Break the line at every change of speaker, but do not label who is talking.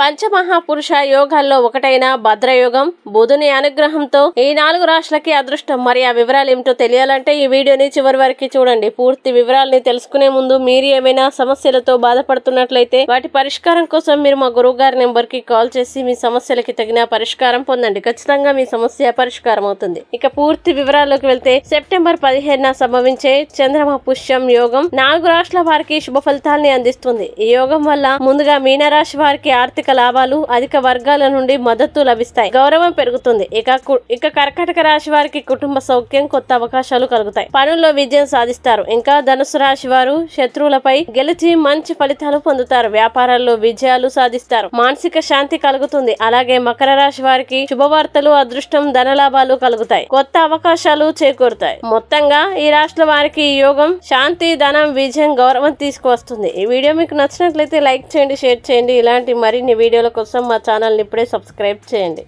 పంచమహాపురుష యోగాల్లో ఒకటైన భద్రయోగం బుధుని అనుగ్రహంతో ఈ 4 రాశులకి అదృష్టం. మరి ఆ వివరాలు ఏమిటో తెలియాలంటే ఈ వీడియోని చివరి వరకు చూడండి. పూర్తి వివరాలని తెలుసుకునే ముందు మీరు ఏమైనా సమస్యలతో బాధపడుతున్నట్లయితే వాటి పరిష్కారం కోసం మీరు మా గురువు గారి నెంబర్ కి కాల్ చేసి మీ సమస్యలకి తగిన పరిష్కారం పొందండి. ఖచ్చితంగా మీ సమస్య పరిష్కారం అవుతుంది. ఇక పూర్తి వివరాల్లోకి వెళ్తే సెప్టెంబర్ 15న సంభవించే చంద్రమ పుష్యం యోగం 4 రాశుల వారికి శుభ ఫలితాలని అందిస్తుంది. ఈ యోగం వల్ల ముందుగా మీనరాశి వారికి ఆర్థిక లాభాలు, అధిక వర్గాల నుండి మద్దతు లభిస్తాయి, గౌరవం పెరుగుతుంది. ఇక కర్కాటక రాశి వారికి కుటుంబ సౌఖ్యం, కొత్త అవకాశాలు కలుగుతాయి, పనుల్లో విజయం సాధిస్తారు. ఇంకా ధనుసు రాశి వారు శత్రువులపై గెలిచి మంచి ఫలితాలు పొందుతారు, వ్యాపారాల్లో విజయాలు సాధిస్తారు, మానసిక శాంతి కలుగుతుంది. అలాగే మకర రాశి వారికి శుభవార్తలు, అదృష్టం, ధనలాభాలు కలుగుతాయి, కొత్త అవకాశాలు చేకూరుతాయి. మొత్తంగా ఈ రాశుల వారికి ఈ యోగం శాంతి, ధనం, విజయం, గౌరవం తీసుకువస్తుంది. ఈ వీడియో మీకు నచ్చినట్లయితే లైక్ చేయండి, షేర్ చేయండి. ఇలాంటి మరిన్ని వీడియోల కోసం మా ఛానల్ని ఇప్పుడే సబ్స్క్రైబ్ చేయండి.